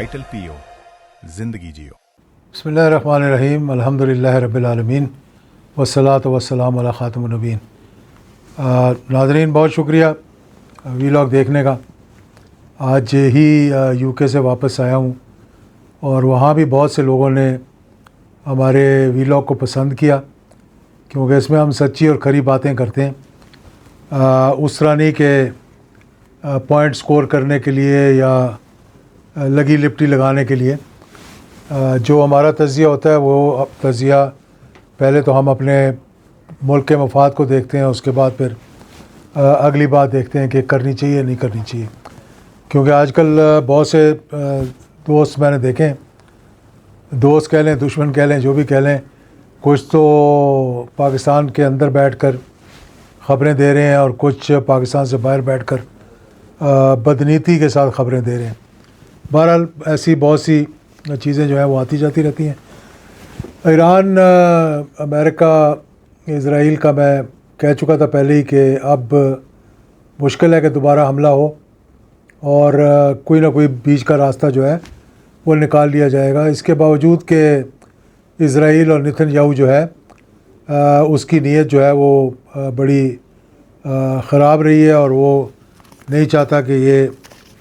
Vital PO, जिंदगी जियो। बिस्मिल्लाहिर्रहमानिर्रहीम, अल्हम्दुलिल्लाहि रब्बिल आलमीन, वस्सलातु वस्सलामु अला खातिमुन नबीन। नाज़रीन, बहुत शुक्रिया वीलॉग देखने का। आज ही यूके से वापस आया हूँ और वहाँ भी बहुत से लोगों ने हमारे वीलॉग को पसंद किया, क्योंकि इसमें हम सच्ची और खरी बातें करते हैं। उस तरह नहीं कि पॉइंट स्कोर करने के लिए या लगी लिपटी लगाने के लिए। जो हमारा तज़िया होता है वो तज़िया पहले तो हम अपने मुल्क के मफाद को देखते हैं, उसके बाद फिर अगली बात देखते हैं कि करनी चाहिए नहीं करनी चाहिए। क्योंकि आजकल बहुत से दोस्त मैंने देखे हैं, दोस्त कह लें दुश्मन कह लें जो भी कह लें, कुछ तो पाकिस्तान के अंदर बैठकर ख़बरें दे रहे हैं और कुछ पाकिस्तान से बाहर बैठकर बदनीति के साथ ख़बरें दे रहे हैं। बहरहाल ऐसी बहुत सी चीज़ें जो है वो आती जाती रहती हैं। ईरान, अमेरिका, इज़राइल का मैं कह चुका था पहले ही कि अब मुश्किल है कि दोबारा हमला हो और कोई ना कोई बीच का रास्ता जो है वो निकाल लिया जाएगा। इसके बावजूद कि इज़राइल और नेतन्याहू जो है उसकी नीयत जो है वो बड़ी ख़राब रही है और वो नहीं चाहता कि ये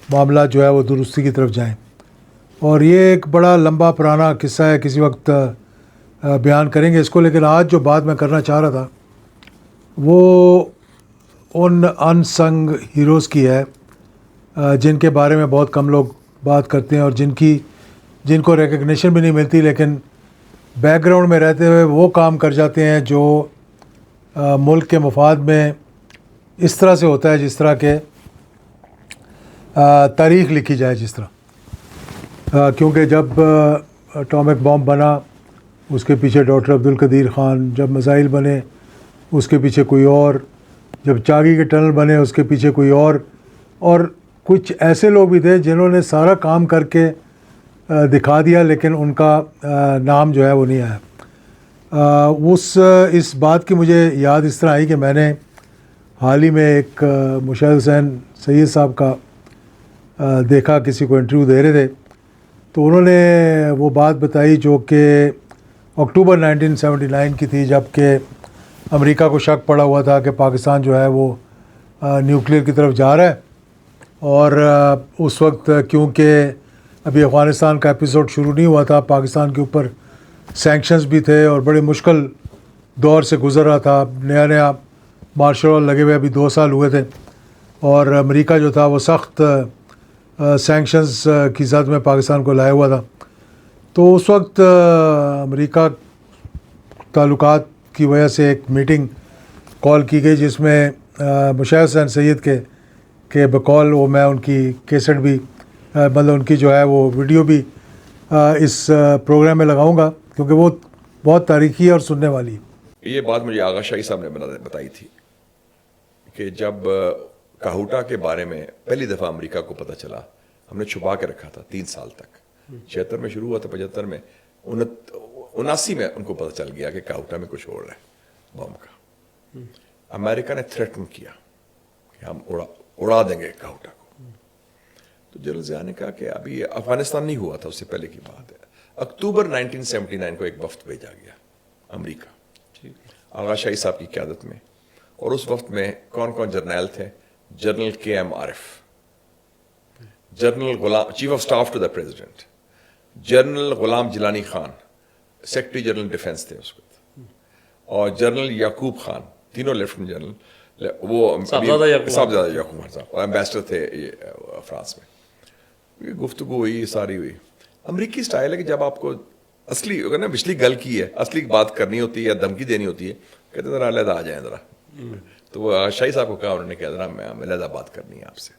मामला जो है वो दुरुस्ती की तरफ जाएं। और ये एक बड़ा लंबा पुराना किस्सा है, किसी वक्त बयान करेंगे इसको। लेकिन आज जो बात मैं करना चाह रहा था वो उन अनसंग हीरोज़ की है जिनके बारे में बहुत कम लोग बात करते हैं और जिनको रिकग्निशन भी नहीं मिलती, लेकिन बैकग्राउंड में रहते हुए वो काम कर जाते हैं जो मुल्क के मफाद में इस तरह से होता है जिस तरह के तारीख़ लिखी जाए जिस तरह। क्योंकि जब एटॉमिक बॉम्ब बना उसके पीछे डॉक्टर अब्दुल कदीर ख़ान, जब मिसाइल बने उसके पीछे कोई और, जब चागी के टनल बने उसके पीछे कोई और कुछ ऐसे लोग भी थे जिन्होंने सारा काम करके दिखा दिया, लेकिन उनका नाम जो है वो नहीं आया। इस बात की मुझे याद इस तरह आई कि मैंने हाल ही में एक मुशाहिद हुसैन सैयद साहब का देखा, किसी को इंटरव्यू दे रहे थे, तो उन्होंने वो बात बताई जो कि अक्टूबर 1979 की थी, जबकि अमेरिका को शक पड़ा हुआ था कि पाकिस्तान जो है वो न्यूक्लियर की तरफ जा रहा है। और उस वक्त क्योंकि अभी अफ़गानिस्तान का एपिसोड शुरू नहीं हुआ था, पाकिस्तान के ऊपर सैंक्शंस भी थे और बड़े मुश्किल दौर से गुज़र रहा था। नया नया मार्शल लॉ लगे हुए अभी 2 साल हुए थे और अमेरिका जो था वो सख्त सैंक्शंस की ज़द में पाकिस्तान को लाया हुआ था। तो उस वक्त अमेरिका ताल्लुकात की वजह से एक मीटिंग कॉल की गई जिसमें मुशाहिद हुसैन सैयद के बकौल वो मैं उनकी कैसेट भी मतलब उनकी जो है वो वीडियो भी इस प्रोग्राम में लगाऊंगा, क्योंकि वो बहुत तारीखी है और सुनने वाली है। ये बात मुझे आगा शाही साहब ने बताई थी कि जब काहूटा के बारे में पहली दफ़ा अमेरिका को पता चला, हमने छुपा के रखा था 3 साल तक। 76 में शुरू हुआ था, 75 में 79 में उनको पता चल गया कि काहूटा में कुछ हो रहा है बम का। अमेरिका ने थ्रेटन किया कि हम उड़ा देंगे काहूटा को। तो जनरल ज़िया ने कहा कि अभी अफगानिस्तान नहीं हुआ था, उससे पहले की बात है। अक्टूबर 1979 को एक वफ्त भेजा गया अमेरिका आगा शाही साहब की क़यादत में, और उस वक्त में कौन कौन जर्नैल थे? General KM Arif, general Ghulam chief of staff to the president, general Ghulam Jilani Khan secretary general defence थे उस वक्त, और जनरल याकूब खान, तीनों लेफ्टिनेंट जनरल, वो साहबजादा याकूब खान साहब और एम्बेसडर थे फ्रांस में। ये गुफ्तगू हुई, सारी हुई। अमरीकी स्टाइल है कि जब आपको असली अगर ना पिछली गल की है, असली बात करनी होती है या धमकी देनी होती है, कहते ज़रा अलहदा आ जाए ज़रा। तो वो शाही साहब को कहा, उन्होंने कहा ज़रा मैं अलहदा बात करनी है आपसे।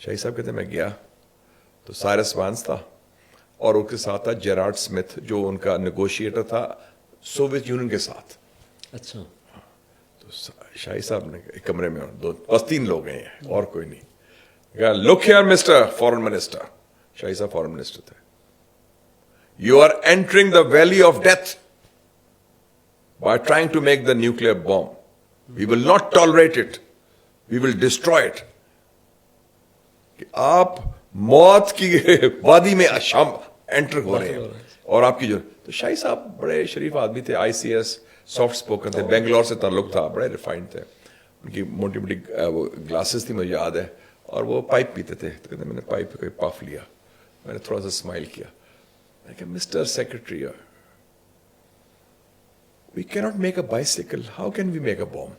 शाही साहब कहते मैं गया तो साइरस वांस था और उसके साथ था जेरार्ड स्मिथ जो उनका नेगोशिएटर था सोवियत यूनियन के साथ। अच्छा। तो शाही साहब ने एक कमरे में बस 3 लोग हैं और कोई नहीं। Look here mister foreign minister, Shahi साहब फॉरेन मिनिस्टर थे, you are entering the valley of death by trying to make the nuclear bomb, we will not tolerate it, we will destroy it. आप मौत की वादी में शाम एंटर हो रहे हैं और आपकी जो तो शाही साहब बड़े शरीफ आदमी थे, ICS, सॉफ्ट स्पोकन थे, बेंगलोर से ताल्लुक था, बड़े रिफाइंड थे, उनकी मोटी मोटी वो ग्लासेस थी, मुझे याद है, और वो पाइप पीते थे। तो कहते मैंने पाइप पे कोई पफ लिया, मैंने थोड़ा सा स्माइल किया, मैंने कहा mister secretary we can not make a bicycle, how can we make a bomb.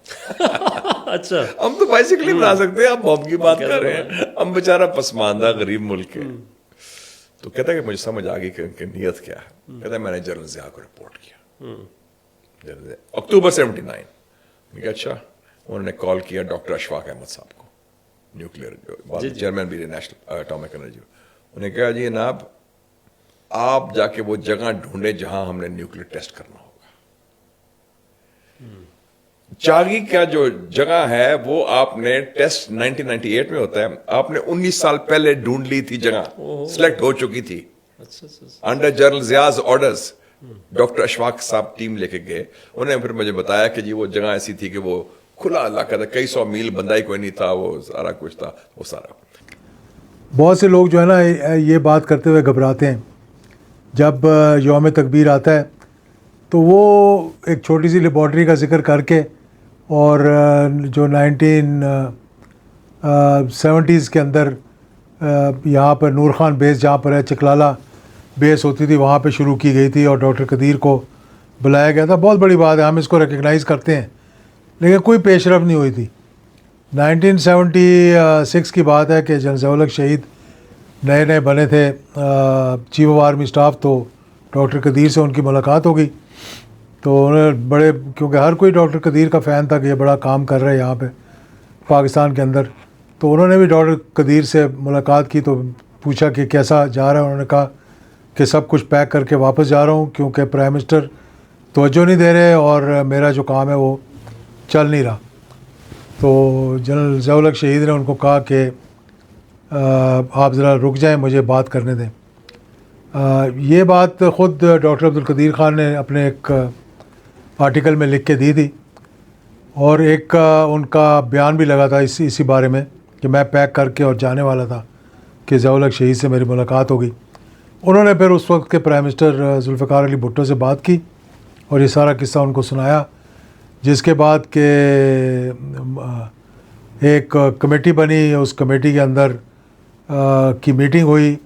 अच्छा, हम तो बाइसिकल ही बना सकते हैं, आप बॉम्ब की बात कर रहे हैं, हम बेचारा पसमानदा गरीब मुल्क है। तो कहता है कि मुझे समझ आ गई कि उनकी नीयत क्या है। कहता है मैंने जनरल ज़िया को रिपोर्ट किया अक्टूबर 79। मैं कहा अच्छा। उन्होंने कॉल किया डॉक्टर अशफाक अहमद साहब को, न्यूक्लियर चेयरमैन भी नेशनल एटॉमिक एनर्जी। उन्हें कहा जी जनाब आप जाके वो जगह ढूंढे जहां हमने न्यूक्लियर टेस्ट करना होगा। चागी का जो जगह है वो आपने टेस्ट 1998 में होता है, आपने 19 साल पहले ढूंढ ली थी, जगह सिलेक्ट हो चुकी थी। Under general Zia's orders doctor Ashfaq साहब टीम लेके गए। उन्होंने फिर मुझे बताया कि जी वो जगह ऐसी थी कि वो खुला इलाका था, कई 100 मील बंदा ही कोई नहीं था, वो सारा कुछ था, वो सारा। बहुत से लोग जो है ना ये बात करते हुए घबराते हैं, जब यौम तकबीर आता है तो वो एक छोटी सी लेबॉर्ट्री का जिक्र करके और जो 1970s के अंदर यहाँ पर नूर खान बेस जहाँ पर है, चिकलाला बेस होती थी, वहाँ पे शुरू की गई थी और डॉक्टर कदीर को बुलाया गया था। बहुत बड़ी बात है, हम इसको रिकग्नाइज़ करते हैं, लेकिन कोई पेशरफ नहीं हुई थी। 1976 की बात है कि जनरल ज़िया-उल-हक शहीद नए नए बने थे चीफ ऑफ आर्मी स्टाफ, तो डॉक्टर कदीर से उनकी मुलाकात हो गई। तो उन्हें बड़े, क्योंकि हर कोई डॉक्टर कदीर का फ़ैन था कि ये बड़ा काम कर रहे हैं यहाँ पे पाकिस्तान के अंदर, तो उन्होंने भी डॉक्टर कदीर से मुलाकात की। तो पूछा कि कैसा जा रहा है, उन्होंने कहा कि सब कुछ पैक करके वापस जा रहा हूँ, क्योंकि प्राइम मिनिस्टर तवज्जो नहीं दे रहे और मेरा जो काम है वो चल नहीं रहा। तो जनरल ज़िया-उल-हक शहीद ने उनको कहा कि आप ज़रा रुक जाएं, मुझे बात करने दें। ये बात ख़ुद डॉक्टर अब्दुल कदीर ख़ान ने अपने एक आर्टिकल में लिख के दी थी, और एक उनका बयान भी लगा था इसी बारे में कि मैं पैक करके और जाने वाला था कि ज़िया-उल-हक शहीद से मेरी मुलाकात हो गई। उन्होंने फिर उस वक्त के प्राइम मिनिस्टर जुल्फ़िकार अली भुट्टो से बात की और ये सारा किस्सा उनको सुनाया, जिसके बाद के एक कमेटी बनी, उस कमेटी के अंदर की मीटिंग हुई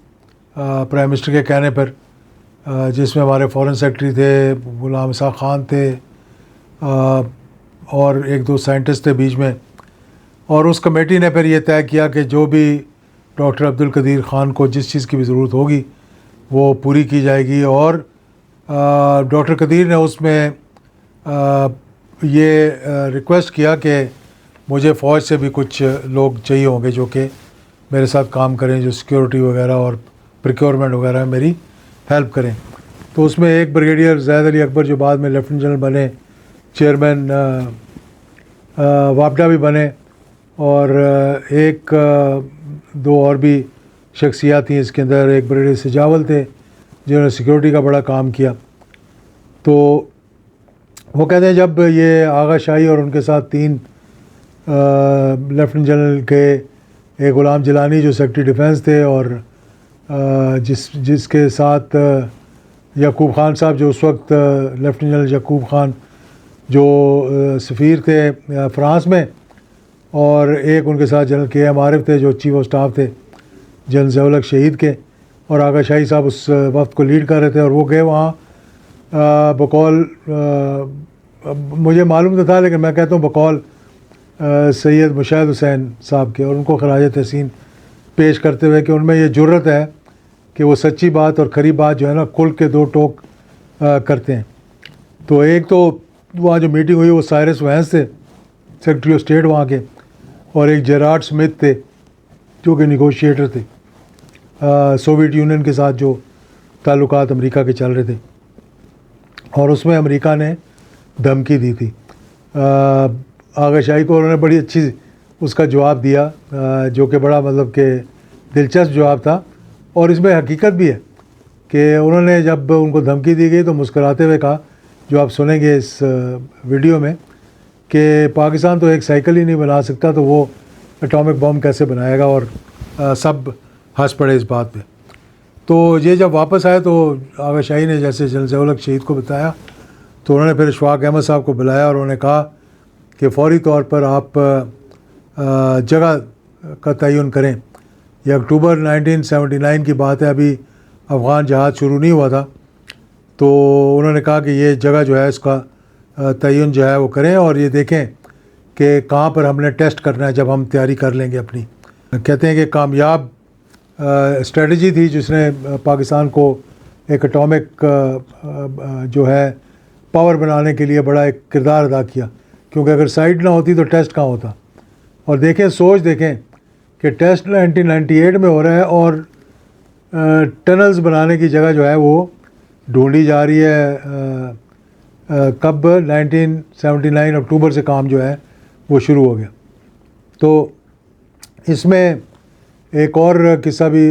प्राइम मिनिस्टर के कहने पर, जिसमें हमारे फॉरेन सेक्रेटरी थे, गुलाम इसाक खान थे और एक दो साइंटिस्ट थे बीच में। और उस कमेटी ने फिर ये तय किया कि जो भी डॉक्टर अब्दुल कदीर ख़ान को जिस चीज़ की भी ज़रूरत होगी वो पूरी की जाएगी। और डॉक्टर कदीर ने उसमें ये रिक्वेस्ट किया कि मुझे फ़ौज से भी कुछ लोग चाहिए होंगे जो कि मेरे साथ काम करें, जो सिक्योरिटी वगैरह और प्रिक्योरमेंट वगैरह में मेरी हेल्प करें। तो उसमें एक ब्रिगेडियर ज़ैद अली अकबर जो बाद में लेफ्टिनेंट जनरल बने, चेयरमैन वापडा भी बने, और एक दो और भी शख्सियात थी इसके अंदर। एक ब्रिगेडियर सजावल थे जिन्होंने सिक्योरिटी का बड़ा काम किया। तो वो कहते हैं जब ये आगा शाही और उनके साथ तीन लेफ्टिनेंट जनरल के, एक ग़ुलाम जिलानी जो सेक्रेटरी डिफेंस थे, और जिसके साथ याकूब ख़ान साहब जो उस वक्त लेफ्टिनेंट जनरल याकूब ख़ान जो सफ़ीर थे फ़्रांस में, और एक उनके साथ जनरल KM आरिफ थे जो चीफ ऑफ स्टाफ थे जनरल ज़िया-उल-हक शहीद के, और आगा शाही साहब उस वक्त को लीड कर रहे थे। और वो गए वहाँ बकौल, मुझे मालूम तो था लेकिन मैं कहता हूँ बकौल सैयद मुशाहिद हुसैन साहब के, और उनको खराज तहसीन पेश करते हुए कि उनमें ये जुर्रत है कि वो सच्ची बात और खरी बात जो है ना खुल के दो टोक करते हैं। तो एक तो वहाँ जो मीटिंग हुई वो साइरस वैंस थे सेक्रेटरी ऑफ स्टेट वहाँ के, और एक जेरार्ड स्मिथ थे जो कि निगोशिएटर थे सोवियत यूनियन के साथ जो ताल्लुकात अमेरिका के चल रहे थे। और उसमें अमेरिका ने धमकी दी थी आगा शाही को। उन्होंने बड़ी अच्छी उसका जवाब दिया जो कि बड़ा मतलब कि दिलचस्प जवाब था, और इसमें हकीकत भी है कि उन्होंने जब उनको धमकी दी गई तो मुस्कुराते हुए कहा, जो आप सुनेंगे इस वीडियो में, कि पाकिस्तान तो एक साइकिल ही नहीं बना सकता तो वो एटॉमिक बम कैसे बनाएगा। और सब हंस पड़े इस बात पे। तो ये जब वापस आए तो आगा शाही ने जैसे जनरल ज़िया-उल-हक शहीद को बताया, तो उन्होंने फिर इशफाक अहमद साहब को बुलाया और उन्होंने कहा कि फ़ौरी तौर पर आप जगह का तयन करें। ये अक्टूबर 1979 की बात है, अभी अफ़गान जहाज़ शुरू नहीं हुआ था। तो उन्होंने कहा कि ये जगह जो है इसका तयन जो है वो करें और ये देखें कि कहाँ पर हमने टेस्ट करना है जब हम तैयारी कर लेंगे अपनी। कहते हैं कि कामयाब स्ट्रेटजी थी जिसने पाकिस्तान को एक एटॉमिक जो है पावर बनाने के लिए बड़ा एक किरदार अदा किया, क्योंकि अगर साइट ना होती तो टेस्ट कहाँ होता। और देखें, सोच देखें कि टेस्ट 1998 में हो रहा है और टनल्स बनाने की जगह जो है वो ढूंढी जा रही है। कब 1979 अक्टूबर से काम जो है वो शुरू हो गया। तो इसमें एक और किस्सा भी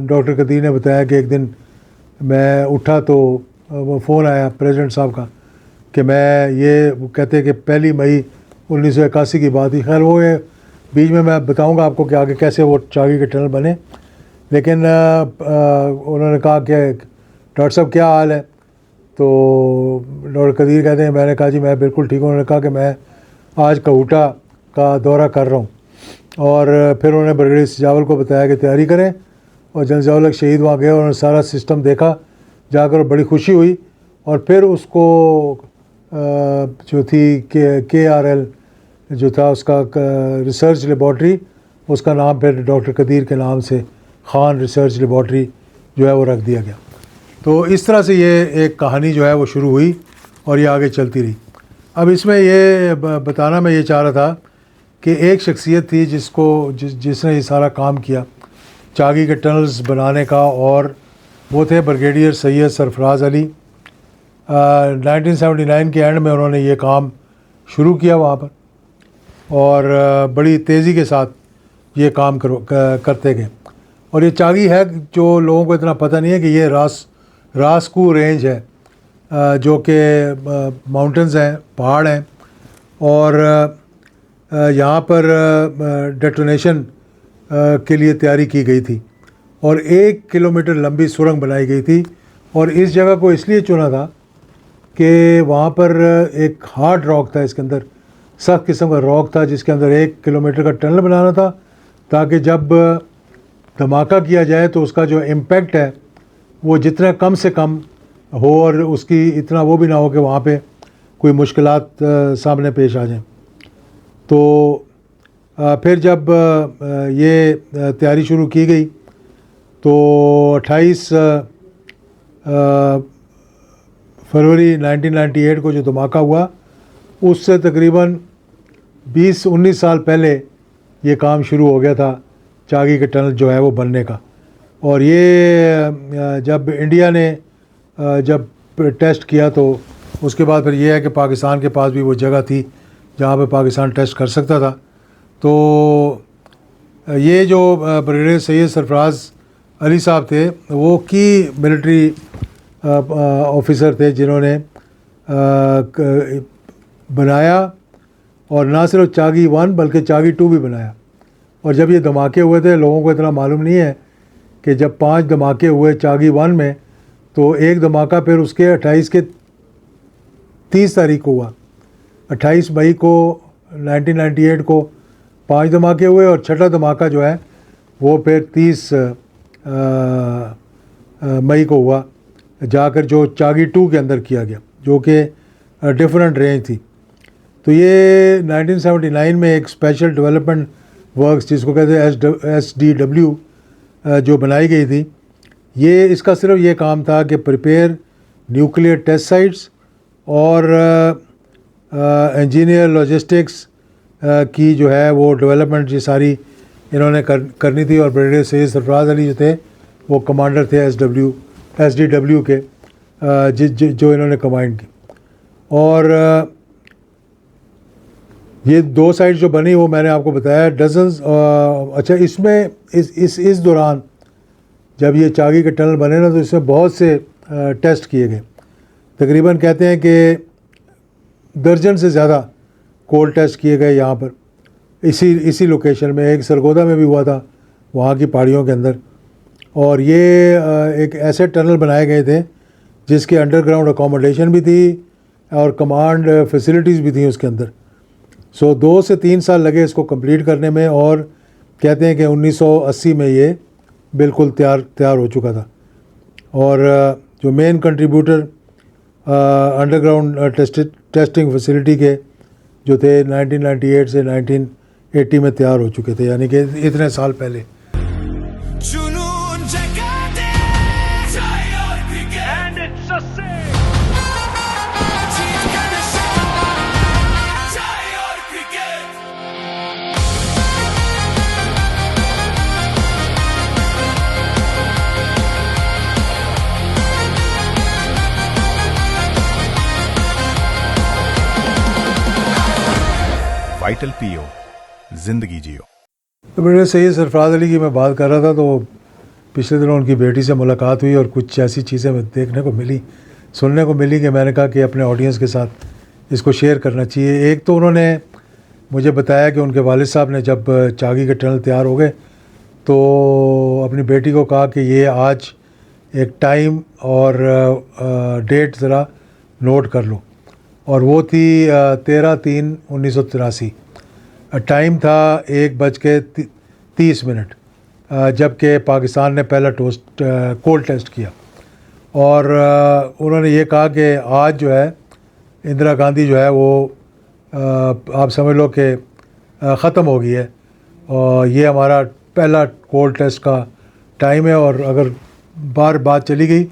डॉक्टर कदीर ने बताया कि एक दिन मैं उठा तो वो फ़ोन आया प्रेसिडेंट साहब का कि मैं ये, वो कहते हैं कि 1 मई 1981 की बात थी। खैर वो ये बीच में मैं बताऊंगा आपको कि आगे कैसे वो चागी के टनल बने। लेकिन उन्होंने कहा कि डॉक्टर साहब क्या हाल है, तो डॉक्टर कदीर कहते हैं, मैंने कहा जी मैं बिल्कुल ठीक हूँ। उन्होंने कहा कि मैं आज कहूटा का दौरा कर रहा हूँ। और फिर उन्होंने ब्रिगेडियर सजावल को बताया कि तैयारी करें, और जनरल ज़िया-उल-हक शहीद वहाँ गए, उन्होंने सारा सिस्टम देखा जाकर, बड़ी खुशी हुई। और फिर उसको जो थी KRL जो था उसका रिसर्च लेबॉर्ट्री, उसका नाम फिर डॉक्टर कदीर के नाम से खान रिसर्च लेबॉर्ट्री जो है वो रख दिया गया। तो इस तरह से ये एक कहानी जो है वो शुरू हुई और ये आगे चलती रही। अब इसमें ये बताना मैं ये चाह रहा था कि एक शख्सियत थी जिसने ये सारा काम किया चागी के टनल्स बनाने का, और वो थे ब्रिगेडियर सैयद सरफराज अली। 1979 के एंड में उन्होंने ये काम शुरू किया वहाँ पर, और बड़ी तेज़ी के साथ ये काम करते गए। और ये चागी है, जो लोगों को इतना पता नहीं है कि ये रास्कू रेंज है, जो कि माउंटेंस हैं, पहाड़ हैं, और यहाँ पर डेटोनेशन के लिए तैयारी की गई थी और 1 किलोमीटर लंबी सुरंग बनाई गई थी। और इस जगह को इसलिए चुना था कि वहाँ पर एक हार्ड रॉक था, इसके अंदर सख्त किस्म का रॉक था, जिसके अंदर 1 किलोमीटर का टनल बनाना था, ताकि जब धमाका किया जाए तो उसका जो इम्पैक्ट है वो जितना कम से कम हो और उसकी इतना वो भी ना हो कि वहाँ पे कोई मुश्किलात सामने पेश आ जाएं। तो फिर जब ये तैयारी शुरू की गई तो 28 फरवरी 1998 को जो धमाका हुआ, उससे तकरीबन 20-19 साल पहले ये काम शुरू हो गया था चागी के टनल जो है वो बनने का। और ये जब इंडिया ने जब टेस्ट किया तो उसके बाद फिर ये है कि पाकिस्तान के पास भी वो जगह थी जहाँ पे पाकिस्तान टेस्ट कर सकता था। तो ये जो ब्रिगेडियर सैयद सरफराज अली साहब थे, वो की मिलिट्री ऑफिसर थे जिन्होंने बनाया, और ना सिर्फ चागी 1 बल्कि चागी 2 भी बनाया। और जब ये धमाके हुए थे, लोगों को इतना मालूम नहीं है कि जब 5 धमाके हुए चागी 1 में, तो एक धमाका फिर उसके 28 के 30 तारीख को हुआ। 28 मई को 1998 को 5 धमाके हुए, और छठा धमाका जो है वो फिर 30 मई को हुआ, जाकर जो चागी 2 के अंदर किया गया, जो कि डिफरेंट रेंज थी। तो ये 1979 में एक स्पेशल डेवलपमेंट वर्क्स, जिसको कहते हैं SDW, जो बनाई गई थी, ये इसका सिर्फ ये काम था कि प्रिपेयर न्यूक्लियर टेस्ट साइट्स और इंजीनियर लॉजिस्टिक्स की जो है वो डेवलपमेंट ये सारी इन्होंने करनी थी। और ब्रिगेडियर सैयद सरफराज अली जो थे वो कमांडर थे SDW के, जो इन्होंने कमांड की। और ये 2 साइट जो बनी वो मैंने आपको बताया डजन्स। अच्छा, इसमें इस दौरान जब ये चागी के टनल बने ना, तो इसमें बहुत से टेस्ट किए गए। तकरीबन कहते हैं कि दर्जन से ज़्यादा कोल्ड टेस्ट किए गए यहाँ पर, इसी लोकेशन में। एक सरगोदा में भी हुआ था, वहाँ की पहाड़ियों के अंदर, और ये एक ऐसे टनल बनाए गए थे जिसकी अंडरग्राउंड अकोमोडेशन भी थी और कमांड फैसिलिटीज़ भी थी उसके अंदर। सो 2 से 3 साल लगे इसको कंप्लीट करने में, और कहते हैं कि 1980 में ये बिल्कुल तैयार हो चुका था। और जो main contributor underground testing facility के जो थे 1998 से 1980 में तैयार हो चुके थे, यानी कि इतने साल पहले। वाइटल पीओ, जिंदगी जियो। तो मेरे सैयद सरफराज अली की मैं बात कर रहा था, तो पिछले दिनों उनकी बेटी से मुलाकात हुई और कुछ ऐसी चीज़ें देखने को मिली, सुनने को मिली कि मैंने कहा कि अपने ऑडियंस के साथ इसको शेयर करना चाहिए। एक तो उन्होंने मुझे बताया कि उनके वालिद साहब ने जब चागी के टनल तैयार हो गए तो अपनी बेटी को कहा कि ये आज एक टाइम और डेट ज़रा नोट कर लो, और वो थी 13/3/1983। टाइम था 1:30, जबकि पाकिस्तान ने पहला कोल्ड टेस्ट किया। और उन्होंने ये कहा कि आज जो है इंदिरा गांधी जो है वो आप समझ लो कि ख़त्म हो गई है, और ये हमारा पहला कोल्ड टेस्ट का टाइम है, और अगर बार बात चली गई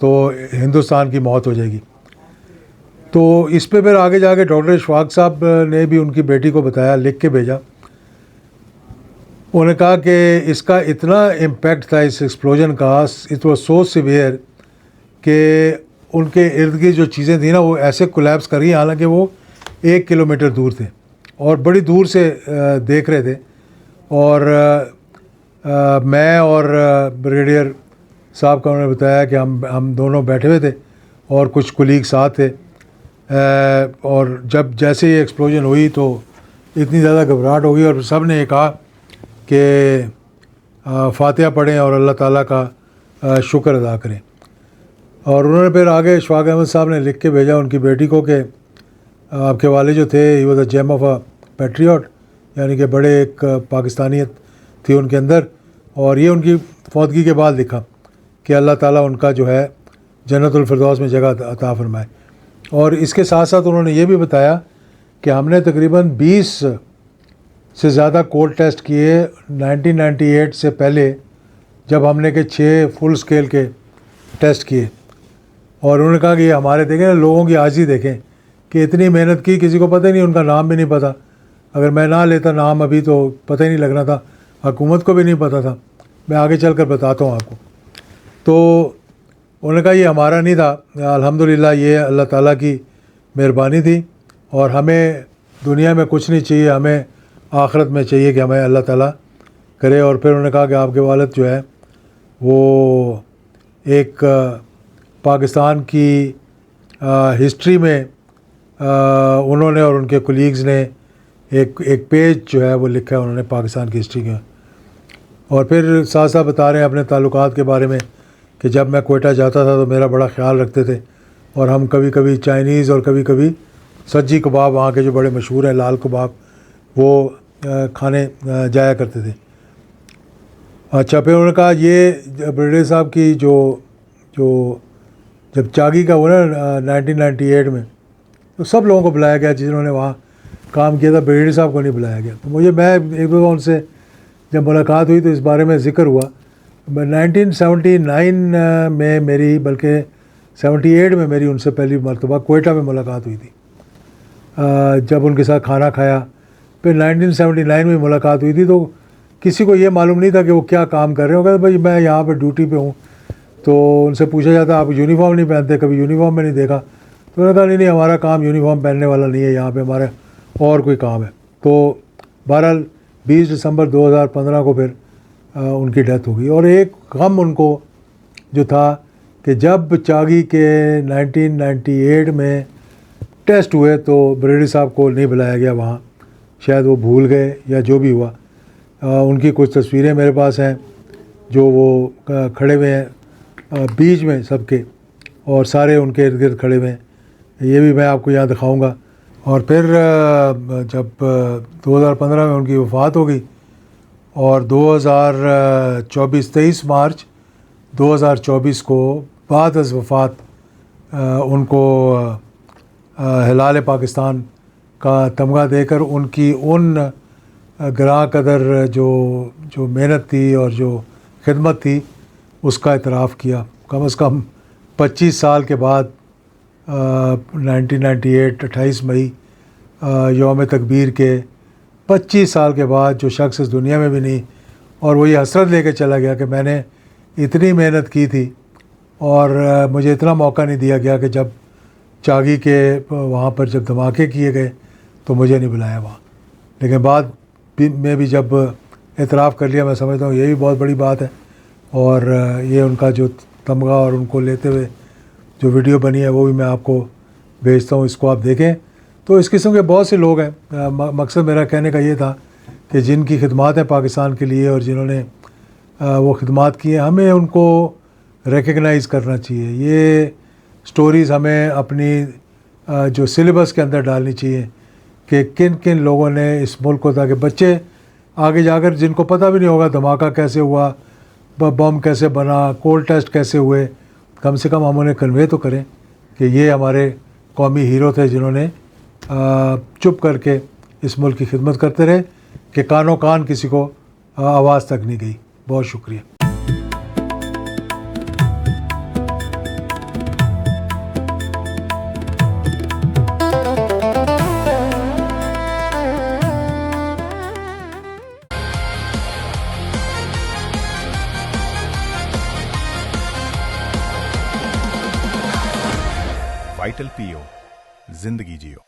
तो हिंदुस्तान की मौत हो जाएगी। तो इस पे फिर आगे जाके डॉक्टर इशफाक साहब ने भी उनकी बेटी को बताया, लिख के भेजा। उन्होंने कहा कि इसका इतना इम्पैक्ट था इस एक्सप्लोजन का, इट वाज सो सिवियर कि उनके इर्द गिर्द जो चीज़ें थी ना वो ऐसे कोलैप्स कर गई, हालांकि वो 1 किलोमीटर दूर थे और बड़ी दूर से देख रहे थे। और मैं और ब्रिगेडियर साहब का उन्होंने बताया कि हम दोनों बैठे हुए थे और कुछ कुलीग साथ थे। और जब जैसे ये एक्सप्लोजन हुई तो इतनी ज़्यादा घबराहट हो गई और सब ने कहा कि फातिहा पढ़ें और अल्लाह ताला का शुक्र अदा करें। और उन्होंने फिर आगे इशफाक अहमद साहब ने लिख के भेजा उनकी बेटी को कि आपके वाले जो थे he was a gem of a patriot, यानी कि बड़े एक पाकिस्तानियत थी उनके अंदर। और ये उनकी फौतगी के बाद लिखा कि अल्लाह ताला उनका जो है जन्नतुल फिरदौस में जगह अता फरमाए। और इसके साथ साथ उन्होंने ये भी बताया कि हमने तकरीबन 20 से ज़्यादा कोल्ड टेस्ट किए 1998 से पहले, जब हमने के 6 फुल स्केल के टेस्ट किए। और उन्होंने कहा कि ये हमारे देखें लोगों की आजी देखें कि इतनी मेहनत की, किसी को पता ही नहीं, उनका नाम भी नहीं पता। अगर मैं ना लेता नाम अभी तो पता ही नहीं लगना था, हुकूमत को भी नहीं पता था। मैं आगे चल कर बताता हूँ आपको। तो उन्होंने कहा ये हमारा नहीं था, अल्हम्दुलिल्लाह ये अल्लाह ताला की मेहरबानी थी, और हमें दुनिया में कुछ नहीं चाहिए, हमें आखिरत में चाहिए कि हमें अल्लाह ताला करे। और फिर उन्होंने कहा कि आपके वालिद जो है वो एक पाकिस्तान की हिस्ट्री में उन्होंने और उनके कोलीग्स ने एक पेज जो है वो लिखा है उन्होंने पाकिस्तान की हिस्ट्री का। और फिर साथ साथ बता रहे हैं अपने ताल्लुकात के बारे में कि जब मैं कोयटा जाता था तो मेरा बड़ा ख्याल रखते थे, और हम कभी कभी चाइनीज़ और कभी कभी सज्जी कबाब, वहाँ के जो बड़े मशहूर हैं लाल कबाब, वो खाने जाया करते थे। अच्छा, फिर उन्होंने कहा ये ब्रिगेडियर साहब की जो जब चागी का हुआ ना 1998 में, तो सब लोगों को बुलाया गया जिन्होंने वहाँ काम किया था, ब्रिगेडियर साहब को नहीं बुलाया गया। तो मुझे मैं एक दो उनसे जब मुलाकात हुई तो इस बारे में ज़िक्र हुआ। 1979 में मेरी, बल्कि 78 में मेरी उनसे पहली मरतबा कोयटा में मुलाकात हुई थी, जब उनके साथ खाना खाया। फिर 1979 में मुलाकात हुई थी तो किसी को ये मालूम नहीं था कि वो क्या काम कर रहे हो। कहते भाई मैं यहाँ पे ड्यूटी पे हूँ। तो उनसे पूछा जाता आप यूनिफॉर्म नहीं पहनते, कभी यूनिफॉर्म में नहीं देखा। तो उन्होंने कहा नहीं हमारा काम यूनिफॉर्म पहनने वाला नहीं है, यहाँ पे हमारा और कोई काम है। तो बहरहाल 20 दिसंबर 2015 को फिर उनकी डेथ हो गई। और एक गम उनको जो था कि जब चागी के 1998 में टेस्ट हुए तो ब्रिगेडियर साहब को नहीं बुलाया गया वहाँ, शायद वो भूल गए या जो भी हुआ। उनकी कुछ तस्वीरें मेरे पास हैं जो वो खड़े हुए हैं बीच में सबके, और सारे उनके इर्द गिर्द खड़े हुए हैं, ये भी मैं आपको यहाँ दिखाऊंगा। और फिर जब 2015 में उनकी वफ़ात हो गई और 23 मार्च 2024 को बाद अज़ वफ़ात उनको हिलाल पाकिस्तान का तमगा देकर उनकी उन ग्रां कदर जो मेहनत थी और जो खिदमत थी उसका इतराफ़ किया। कम से कम 25 साल के बाद 1998 28 मई यौम तकबीर के 25 साल के बाद जो शख्स इस दुनिया में भी नहीं, और वो ये हसरत लेके चला गया कि मैंने इतनी मेहनत की थी और मुझे इतना मौका नहीं दिया गया कि जब चागी के वहाँ पर जब धमाके किए गए तो मुझे नहीं बुलाया वहाँ। लेकिन बाद में भी जब एतराफ़ कर लिया, मैं समझता हूँ ये भी बहुत बड़ी बात है। और ये उनका जो तमगा और उनको लेते हुए जो वीडियो बनी है वो भी मैं आपको भेजता हूँ, इसको आप देखें। तो इस किस्म के बहुत से लोग हैं। मकसद मेरा कहने का ये था कि जिनकी खिदमत है पाकिस्तान के लिए और जिन्होंने वो खिदमत की हैं, हमें उनको रिकग्नाइज़ करना चाहिए। ये स्टोरीज़ हमें अपनी जो सिलेबस के अंदर डालनी चाहिए कि किन किन लोगों ने इस मुल्क को, ताकि बच्चे आगे जाकर जिनको पता भी नहीं होगा धमाका कैसे हुआ, बम कैसे बना, कोल्ड टेस्ट कैसे हुए, कम से कम हम उन्हें कन्वे तो करें कि ये हमारे कौमी हीरो थे जिन्होंने चुप करके इस मुल्क की खिदमत करते रहे कि कानों कान किसी को आवाज़ तक नहीं गई। बहुत शुक्रिया। वाइटल पीओ, जिंदगी जियो।